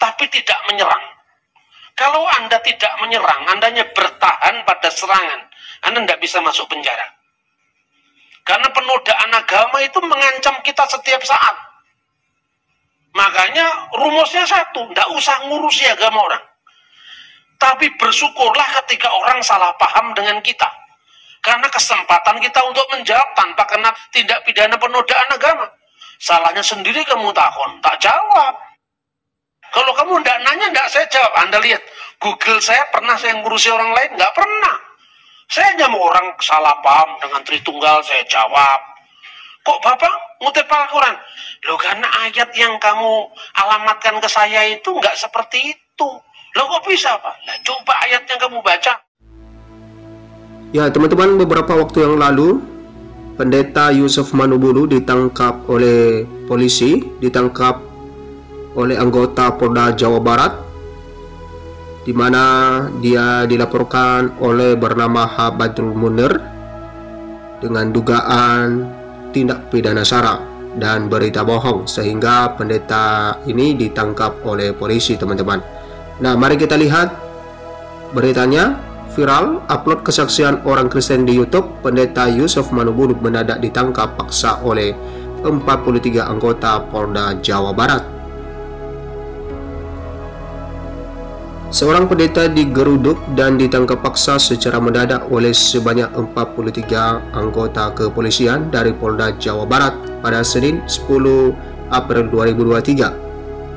tapi tidak menyerang. Kalau Anda tidak menyerang, Anda hanya bertahan pada serangan, Anda tidak bisa masuk penjara. Karena penodaan agama itu mengancam kita setiap saat. Makanya rumusnya satu, tidak usah ngurusi agama orang. Tapi bersyukurlah ketika orang salah paham dengan kita. Karena kesempatan kita untuk menjawab tanpa kena tindak pidana penodaan agama. Salahnya sendiri kamu takon, tak jawab. Kalau kamu tidak nanya, tidak saya jawab. Anda lihat, Google saya pernah saya ngurusi orang lain? Nggak pernah. Saya hanya mau orang salah paham dengan Tritunggal, saya jawab. Kok Bapak ngutip Al-Quran? Loh, karena ayat yang kamu alamatkan ke saya itu nggak seperti itu. Loh, kok bisa Pak? Nah, coba ayat yang kamu baca. Ya teman-teman, beberapa waktu yang lalu Pendeta Yusuf Manubulu ditangkap oleh polisi, ditangkap oleh anggota Polda Jawa Barat, di mana dia dilaporkan oleh bernama H. Badrul Munir dengan dugaan tindak pidana sara dan berita bohong, sehingga pendeta ini ditangkap oleh polisi, teman-teman. Nah, mari kita lihat beritanya. Viral, upload kesaksian orang Kristen di YouTube. Pendeta Yusuf Manubulu mendadak ditangkap paksa oleh 43 anggota Polda Jawa Barat. Seorang pendeta digeruduk dan ditangkap paksa secara mendadak oleh sebanyak 43 anggota kepolisian dari Polda Jawa Barat pada Senin 10 April 2023.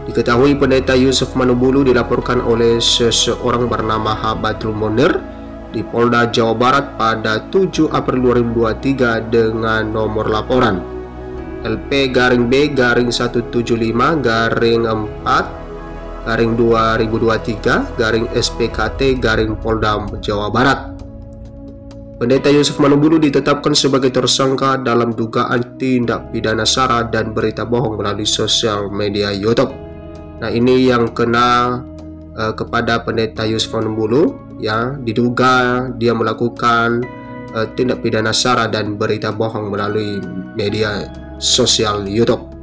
Diketahui pendeta Yusuf Manubulu dilaporkan oleh seseorang bernama H. Badrul Munir di Polda Jawa Barat pada 7 April 2023 dengan nomor laporan LP-B-175-4-2023-SPKT-Polda Jawa Barat. Pendeta Yusuf Manubulu ditetapkan sebagai tersangka dalam dugaan tindak pidana sara dan berita bohong melalui sosial media YouTube. Nah, ini yang kena kepada pendeta Yusuf Manubulu, ya, diduga dia melakukan tindak pidana sara dan berita bohong melalui media sosial YouTube.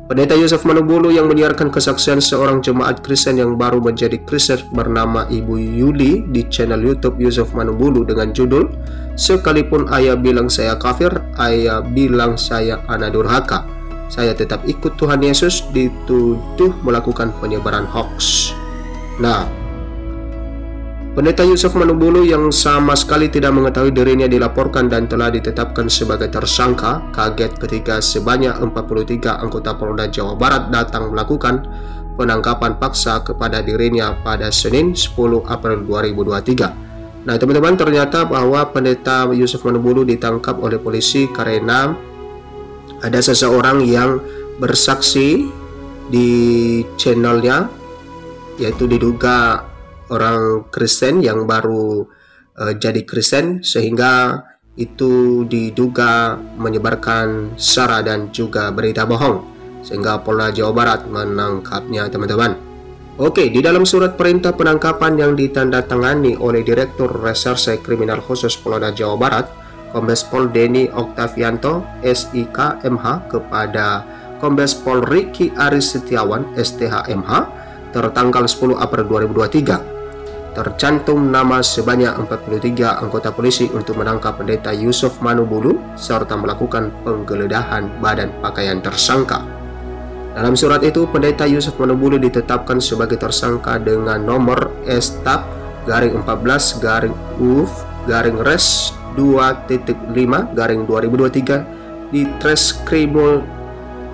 Pendeta Yusuf Manubulu yang menyiarkan kesaksian seorang jemaat Kristen yang baru menjadi Kristen bernama Ibu Yuli di channel YouTube Yusuf Manubulu dengan judul "Sekalipun ayah bilang saya kafir, ayah bilang saya anak durhaka, saya tetap ikut Tuhan Yesus," dituduh melakukan penyebaran hoax. Nah, pendeta Yusuf Manubulu yang sama sekali tidak mengetahui dirinya dilaporkan dan telah ditetapkan sebagai tersangka kaget ketika sebanyak 43 anggota Polda Jawa Barat datang melakukan penangkapan paksa kepada dirinya pada Senin 10 April 2023. Nah teman-teman, ternyata bahwa pendeta Yusuf Manubulu ditangkap oleh polisi karena ada seseorang yang bersaksi di channelnya, yaitu diduga orang Kristen yang baru jadi Kristen, sehingga itu diduga menyebarkan sara dan juga berita bohong, sehingga Polda Jawa Barat menangkapnya, teman-teman. Oke, di dalam surat perintah penangkapan yang ditandatangani oleh Direktur Reserse Kriminal Khusus Polda Jawa Barat, Kombes Pol Denny Oktavianto, SIK MH, kepada Kombes Pol Ricky Aris Setiawan, STH MH, tertanggal 10 April 2023, tercantum nama sebanyak 43 anggota polisi untuk menangkap pendeta Yusuf Manubulu serta melakukan penggeledahan badan pakaian tersangka. Dalam surat itu, pendeta Yusuf Manubulu ditetapkan sebagai tersangka dengan nomor S/UF/Res 2.5/2023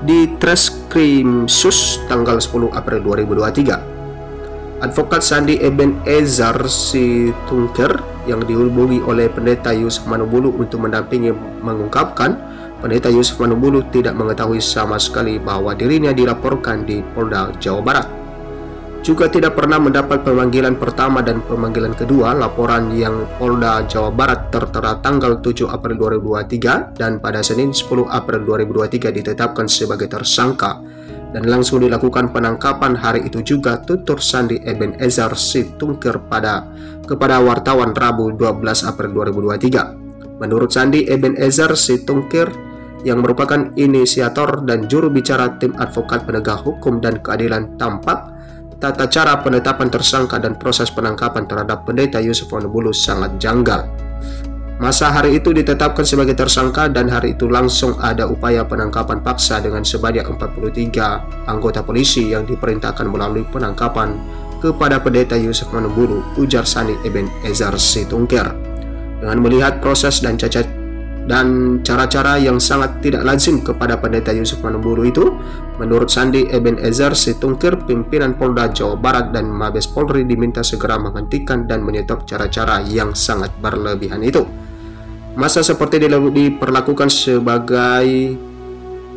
di Treskrimsus tanggal 10 April 2023. Advokat Sandi Ebenezer Situmker yang dihubungi oleh pendeta Yusuf Manubulu untuk mendampingi mengungkapkan pendeta Yusuf Manubulu tidak mengetahui sama sekali bahwa dirinya dilaporkan di Polda Jawa Barat. Juga tidak pernah mendapat pemanggilan pertama dan pemanggilan kedua. Laporan yang Polda Jawa Barat tertera tanggal 7 April 2023 dan pada Senin 10 April 2023 ditetapkan sebagai tersangka dan langsung dilakukan penangkapan hari itu juga, tutur Sandi Ebenezer Situmker kepada wartawan Rabu 12 April 2023. Menurut Sandi Ebenezer Situmker yang merupakan inisiator dan juru bicara tim advokat penegak hukum dan keadilan tampak tata cara penetapan tersangka dan proses penangkapan terhadap Pendeta Yusuf Manubulu sangat janggal. Masa hari itu ditetapkan sebagai tersangka dan hari itu langsung ada upaya penangkapan paksa dengan sebanyak 43 anggota polisi yang diperintahkan melalui penangkapan kepada Pendeta Yusuf Manubulu, ujar Sandi Ebenezer Situngkir. Dengan melihat proses dan cara-cara yang sangat tidak lazim kepada Pendeta Yusuf Manubulu itu, menurut Sandi Ebenezer Situngkir, pimpinan Polda Jawa Barat dan Mabes Polri diminta segera menghentikan dan menyetop cara-cara yang sangat berlebihan itu. Masa seperti diperlakukan sebagai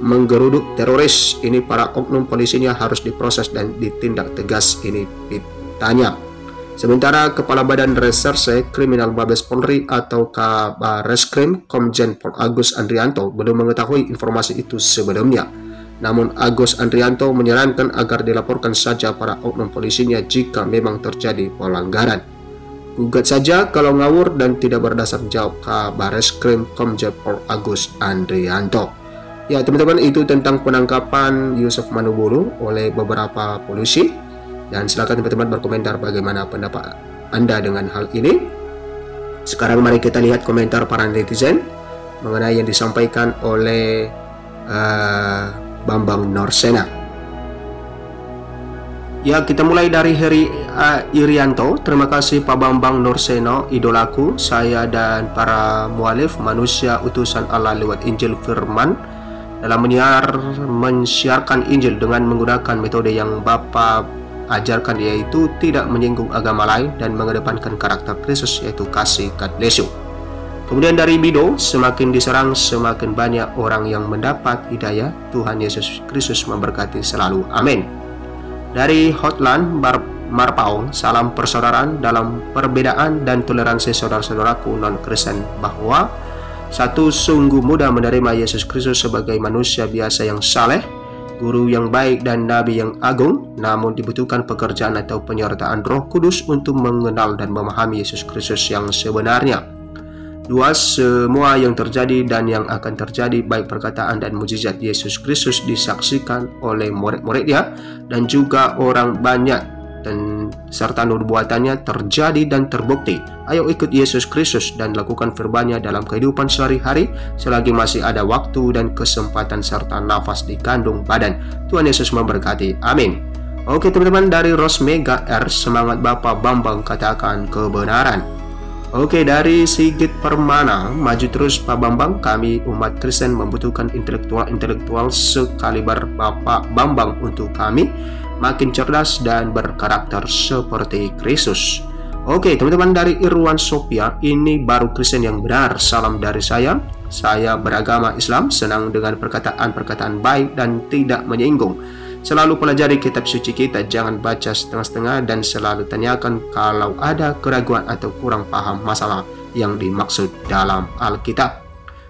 menggeruduk teroris, ini para oknum polisinya harus diproses dan ditindak tegas, ini pitanya. Sementara Kepala Badan Reserse Kriminal Mabes Polri atau Kabareskrim Komjen Pol Agus Andrianto belum mengetahui informasi itu sebelumnya. Namun Agus Andrianto menyarankan agar dilaporkan saja para oknum polisinya jika memang terjadi pelanggaran. Gugat saja kalau ngawur dan tidak berdasar, jawab Kabareskrim Komjen Pol Agus Andrianto. Ya teman-teman, itu tentang penangkapan Yusuf Manubulu oleh beberapa polisi. Dan silakan teman-teman berkomentar bagaimana pendapat Anda dengan hal ini. Sekarang mari kita lihat komentar para netizen mengenai yang disampaikan oleh Bambang Norsena. Ya, kita mulai dari Heri Irianto. Terima kasih Pak Bambang Norseno, idolaku, saya dan para mualif manusia utusan Allah lewat Injil Firman dalam menyiarkan Injil dengan menggunakan metode yang Bapak ajarkan, yaitu tidak menyinggung agama lain dan mengedepankan karakter Kristus, yaitu kasih. God bless you. Kemudian dari Bido, semakin diserang semakin banyak orang yang mendapat hidayah. Tuhan Yesus Kristus memberkati selalu. Amin. Dari Hotline Marpaong, salam persaudaraan dalam perbedaan dan toleransi saudara-saudaraku non-Kristen, bahwa satu, sungguh mudah menerima Yesus Kristus sebagai manusia biasa yang saleh, guru yang baik dan nabi yang agung, namun dibutuhkan pekerjaan atau penyertaan Roh Kudus untuk mengenal dan memahami Yesus Kristus yang sebenarnya. 2. Semua yang terjadi dan yang akan terjadi, baik perkataan dan mujizat Yesus Kristus disaksikan oleh murid-muridnya dan juga orang banyak, dan serta nubuatannya terjadi dan terbukti. Ayo ikut Yesus Kristus dan lakukan firman-Nya dalam kehidupan sehari-hari selagi masih ada waktu dan kesempatan serta nafas di kandung badan. Tuhan Yesus memberkati. Amin. Oke teman-teman, dari Rosmega R, semangat Bapak Bambang katakan kebenaran. Oke, dari Sigit Permana, maju terus Pak Bambang, kami umat Kristen membutuhkan intelektual sekaliber Bapak Bambang untuk kami makin cerdas dan berkarakter seperti Kristus. Oke teman-teman, dari Irwan Sophia, ini baru Kristen yang benar, salam dari saya beragama Islam, senang dengan perkataan-perkataan baik dan tidak menyinggung. Selalu pelajari kitab suci kita, jangan baca setengah-setengah dan selalu tanyakan kalau ada keraguan atau kurang paham masalah yang dimaksud dalam Alkitab.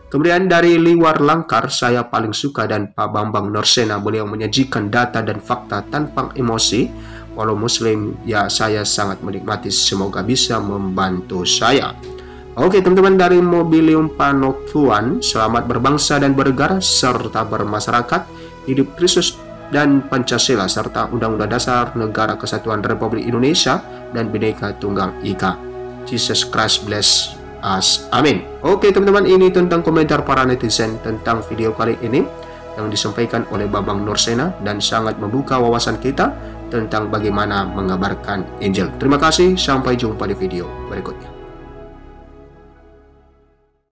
Kemudian dari Liwar Langkar, saya paling suka dan Pak Bambang Norsena, beliau menyajikan data dan fakta tanpa emosi. Walau Muslim, ya saya sangat menikmati, semoga bisa membantu saya. Oke teman-teman, dari Mobilium Panokuan, selamat berbangsa dan bernegara serta bermasyarakat, hidup Kristus dan Pancasila serta Undang-Undang Dasar Negara Kesatuan Republik Indonesia dan Bhinneka Tunggal Ika. Jesus Christ bless us. Amin. Oke teman-teman, ini tentang komentar para netizen tentang video kali ini yang disampaikan oleh Bambang Norsena dan sangat membuka wawasan kita tentang bagaimana mengabarkan Injil. Terima kasih, sampai jumpa di video berikutnya.